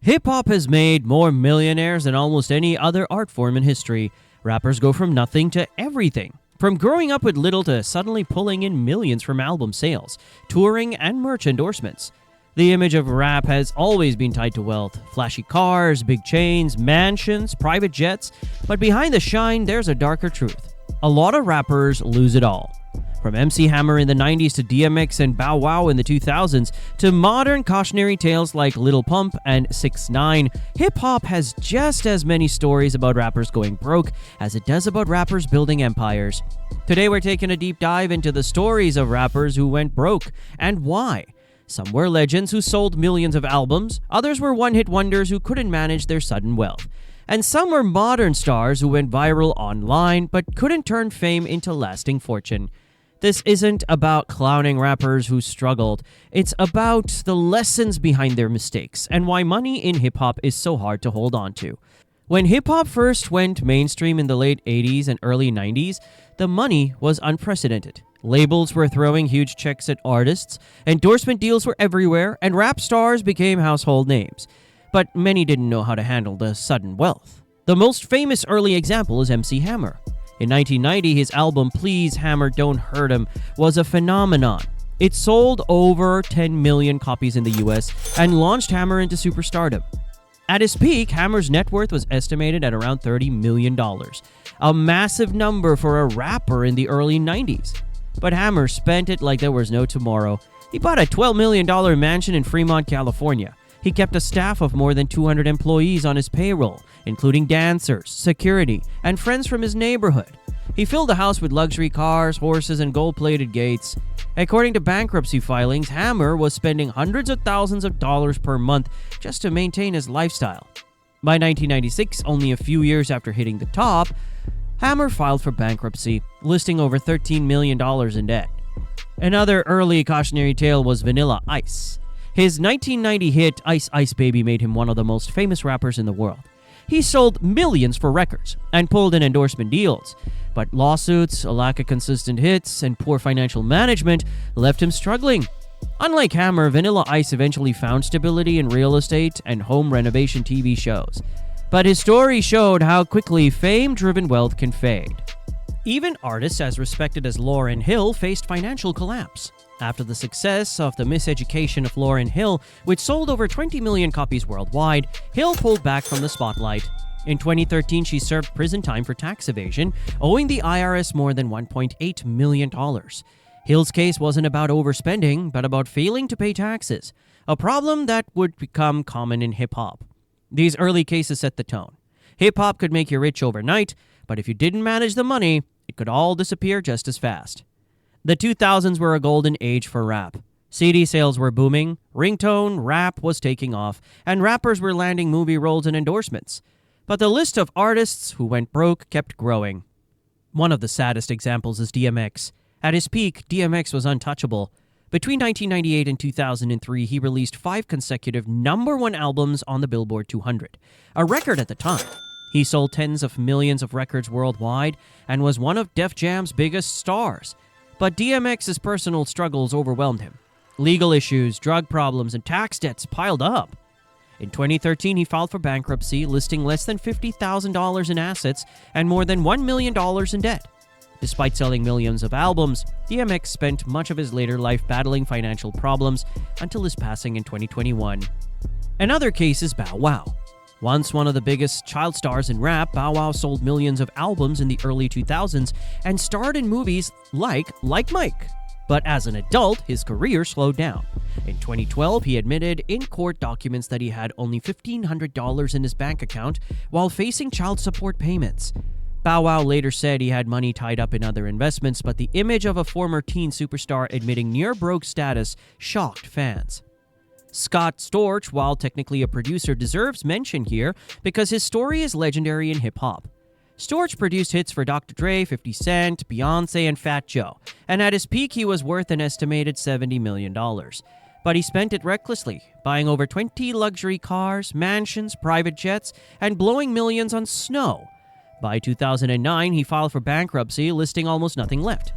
Hip-hop has made more millionaires than almost any other art form in history. Rappers go from nothing to everything. From growing up with little to suddenly pulling in millions from album sales, touring, and merch endorsements. The image of rap has always been tied to wealth. Flashy cars, big chains, mansions, private jets. But behind the shine, there's a darker truth. A lot of rappers lose it all. From MC Hammer in the 90s to DMX and Bow Wow in the 2000s to modern cautionary tales like Lil Pump and 6ix9ine, hip-hop has just as many stories about rappers going broke as it does about rappers building empires. Today we're taking a deep dive into the stories of rappers who went broke and why. Some were legends who sold millions of albums, others were one-hit wonders who couldn't manage their sudden wealth. And some were modern stars who went viral online but couldn't turn fame into lasting fortune. This isn't about clowning rappers who struggled. It's about the lessons behind their mistakes and why money in hip-hop is so hard to hold on to. When hip-hop first went mainstream in the late 80s and early 90s, the money was unprecedented. Labels were throwing huge checks at artists, endorsement deals were everywhere, and rap stars became household names. But many didn't know how to handle the sudden wealth. The most famous early example is MC Hammer. In 1990, his album Please Hammer Don't Hurt Him was a phenomenon. It sold over 10 million copies in the US and launched Hammer into superstardom. At his peak, Hammer's net worth was estimated at around $30 million, a massive number for a rapper in the early 90s. But Hammer spent it like there was no tomorrow. He bought a $12 million mansion in Fremont, California. He kept a staff of more than 200 employees on his payroll, including dancers, security, and friends from his neighborhood. He filled the house with luxury cars, horses, and gold-plated gates. According to bankruptcy filings, Hammer was spending hundreds of thousands of dollars per month just to maintain his lifestyle. By 1996, only a few years after hitting the top, Hammer filed for bankruptcy, listing over $13 million in debt. Another early cautionary tale was Vanilla Ice. His 1990 hit Ice Ice Baby made him one of the most famous rappers in the world. He sold millions for records and pulled in endorsement deals, but lawsuits, a lack of consistent hits, and poor financial management left him struggling. Unlike Hammer, Vanilla Ice eventually found stability in real estate and home renovation TV shows. But his story showed how quickly fame-driven wealth can fade. Even artists as respected as Lauryn Hill faced financial collapse. After the success of The Miseducation of Lauryn Hill, which sold over 20 million copies worldwide, Hill pulled back from the spotlight. In 2013, she served prison time for tax evasion, owing the IRS more than $1.8 million. Hill's case wasn't about overspending, but about failing to pay taxes, a problem that would become common in hip-hop. These early cases set the tone. Hip-hop could make you rich overnight, but if you didn't manage the money, it could all disappear just as fast. The 2000s were a golden age for rap. CD sales were booming, ringtone rap was taking off, and rappers were landing movie roles and endorsements. But the list of artists who went broke kept growing. One of the saddest examples is DMX. At his peak, DMX was untouchable. Between 1998 and 2003, he released 5 consecutive #1 albums on the Billboard 200, a record at the time. He sold tens of millions of records worldwide and was one of Def Jam's biggest stars. But DMX's personal struggles overwhelmed him. Legal issues, drug problems, and tax debts piled up. In 2013, he filed for bankruptcy, listing less than $50,000 in assets and more than $1 million in debt. Despite selling millions of albums, DMX spent much of his later life battling financial problems until his passing in 2021. Another case is Bow Wow. Once one of the biggest child stars in rap, Bow Wow sold millions of albums in the early 2000s and starred in movies like Mike. But as an adult, his career slowed down. In 2012, he admitted in court documents that he had only $1,500 in his bank account while facing child support payments. Bow Wow later said he had money tied up in other investments, but the image of a former teen superstar admitting near-broke status shocked fans. Scott Storch, while technically a producer, deserves mention here because his story is legendary in hip-hop. Storch produced hits for Dr. Dre, 50 Cent, Beyonce, and Fat Joe, and at his peak he was worth an estimated $70 million. But he spent it recklessly, buying over 20 luxury cars, mansions, private jets, and blowing millions on snow. By 2009, he filed for bankruptcy, listing almost nothing left.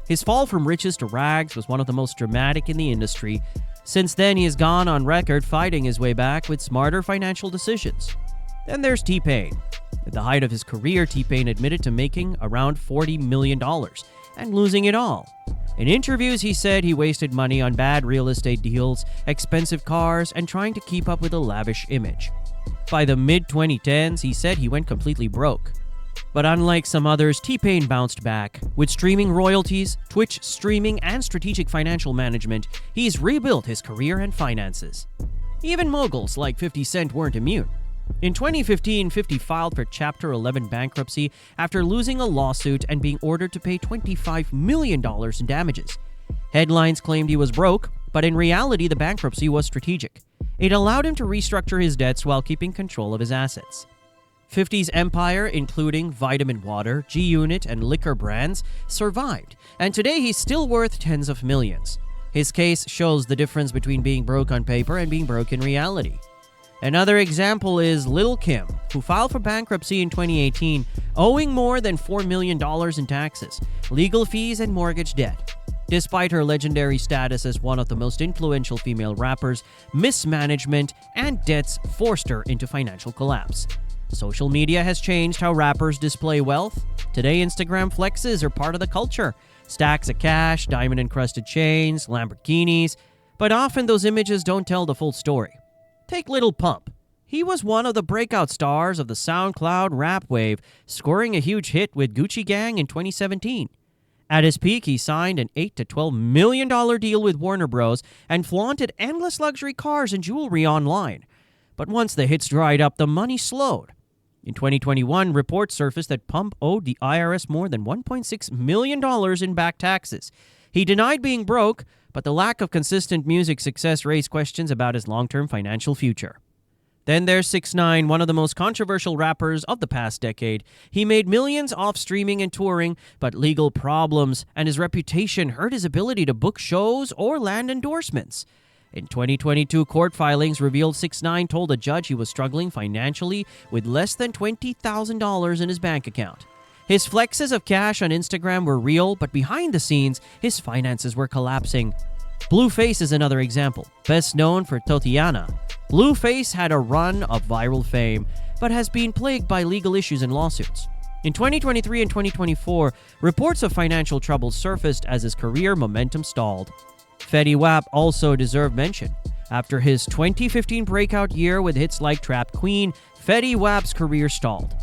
His fall from riches to rags was one of the most dramatic in the industry. Since then, he has gone on record fighting his way back with smarter financial decisions. Then there's T-Pain. At the height of his career, T-Pain admitted to making around $40 million and losing it all. In interviews, he said he wasted money on bad real estate deals, expensive cars, and trying to keep up with a lavish image. By the mid-2010s, he said he went completely broke. But unlike some others, T-Pain bounced back. With streaming royalties, Twitch streaming, and strategic financial management, he's rebuilt his career and finances. Even moguls like 50 Cent weren't immune. In 2015, 50 filed for Chapter 11 bankruptcy after losing a lawsuit and being ordered to pay $25 million in damages. Headlines claimed he was broke, but in reality, the bankruptcy was strategic. It allowed him to restructure his debts while keeping control of his assets. 50's empire, including vitamin water, G-Unit, and liquor brands, survived, and today he's still worth tens of millions. His case shows the difference between being broke on paper and being broke in reality. Another example is Lil Kim, who filed for bankruptcy in 2018, owing more than $4 million in taxes, legal fees, and mortgage debt. Despite her legendary status as one of the most influential female rappers, mismanagement and debts forced her into financial collapse. Social media has changed how rappers display wealth. Today, Instagram flexes are part of the culture. Stacks of cash, diamond-encrusted chains, Lamborghinis. But often those images don't tell the full story. Take Lil Pump. He was one of the breakout stars of the SoundCloud rap wave, scoring a huge hit with Gucci Gang in 2017. At his peak, he signed an $8 to $12 million deal with Warner Bros. And flaunted endless luxury cars and jewelry online. But once the hits dried up, the money slowed. In 2021, reports surfaced that Pump owed the IRS more than $1.6 million in back taxes. He denied being broke, but the lack of consistent music success raised questions about his long-term financial future. Then there's 6ix9ine, one of the most controversial rappers of the past decade. He made millions off streaming and touring, but legal problems and his reputation hurt his ability to book shows or land endorsements. In 2022, court filings revealed 6ix9ine told a judge he was struggling financially with less than $20,000 in his bank account. His flexes of cash on Instagram were real, but behind the scenes, his finances were collapsing. Blueface is another example, best known for Totiana. Blueface had a run of viral fame, but has been plagued by legal issues and lawsuits. In 2023 and 2024, reports of financial troubles surfaced as his career momentum stalled. Fetty Wap also deserved mention. After his 2015 breakout year with hits like Trap Queen, Fetty Wap's career stalled.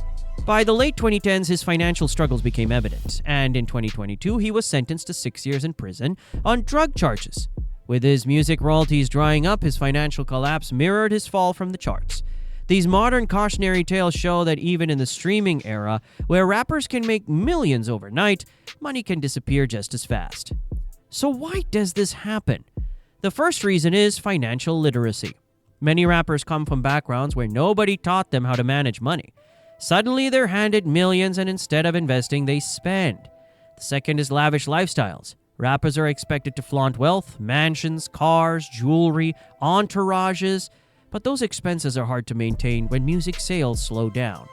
By the late 2010s, his financial struggles became evident, and in 2022, he was sentenced to 6 years in prison on drug charges. With his music royalties drying up, his financial collapse mirrored his fall from the charts. These modern cautionary tales show that even in the streaming era, where rappers can make millions overnight, money can disappear just as fast. So why does this happen? The first reason is financial literacy. Many rappers come from backgrounds where nobody taught them how to manage money. Suddenly, they're handed millions, and instead of investing, they spend. The second is lavish lifestyles. Rappers are expected to flaunt wealth, mansions, cars, jewelry, entourages, but those expenses are hard to maintain when music sales slow down.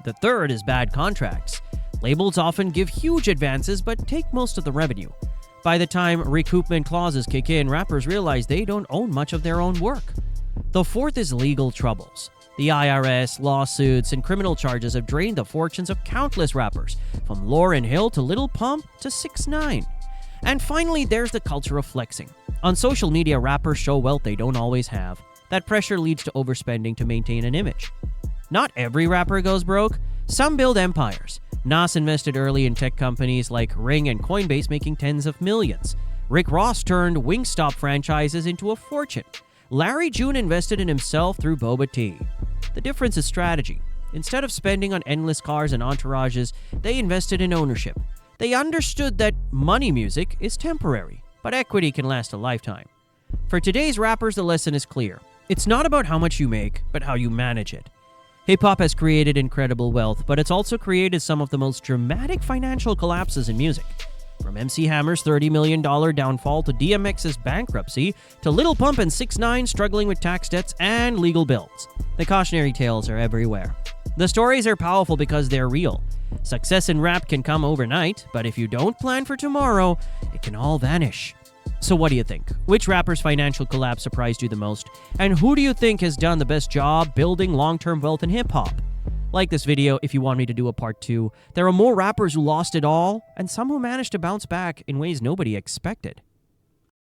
The third is bad contracts. Labels often give huge advances but take most of the revenue. By the time recoupment clauses kick in, rappers realize they don't own much of their own work. The fourth is legal troubles. The IRS, lawsuits, and criminal charges have drained the fortunes of countless rappers, from Lauryn Hill to Lil Pump to 6ix9ine. And finally, there's the culture of flexing. On social media, rappers show wealth they don't always have. That pressure leads to overspending to maintain an image. Not every rapper goes broke. Some build empires. Nas invested early in tech companies like Ring and Coinbase, making tens of millions. Rick Ross turned Wingstop franchises into a fortune. Larry June invested in himself through boba tea. The difference is strategy. Instead of spending on endless cars and entourages, they invested in ownership. They understood that money music is temporary, but equity can last a lifetime. For today's rappers, the lesson is clear. It's not about how much you make, but how you manage it. Hip-hop has created incredible wealth, but it's also created some of the most dramatic financial collapses in music. From MC Hammer's $30 million downfall to DMX's bankruptcy, to Lil Pump and 6ix9ine struggling with tax debts and legal bills. The cautionary tales are everywhere. The stories are powerful because they're real. Success in rap can come overnight, but if you don't plan for tomorrow, it can all vanish. So what do you think? Which rapper's financial collapse surprised you the most? And who do you think has done the best job building long-term wealth in hip-hop? Like this video if you want me to do a part 2. There are more rappers who lost it all, and some who managed to bounce back in ways nobody expected.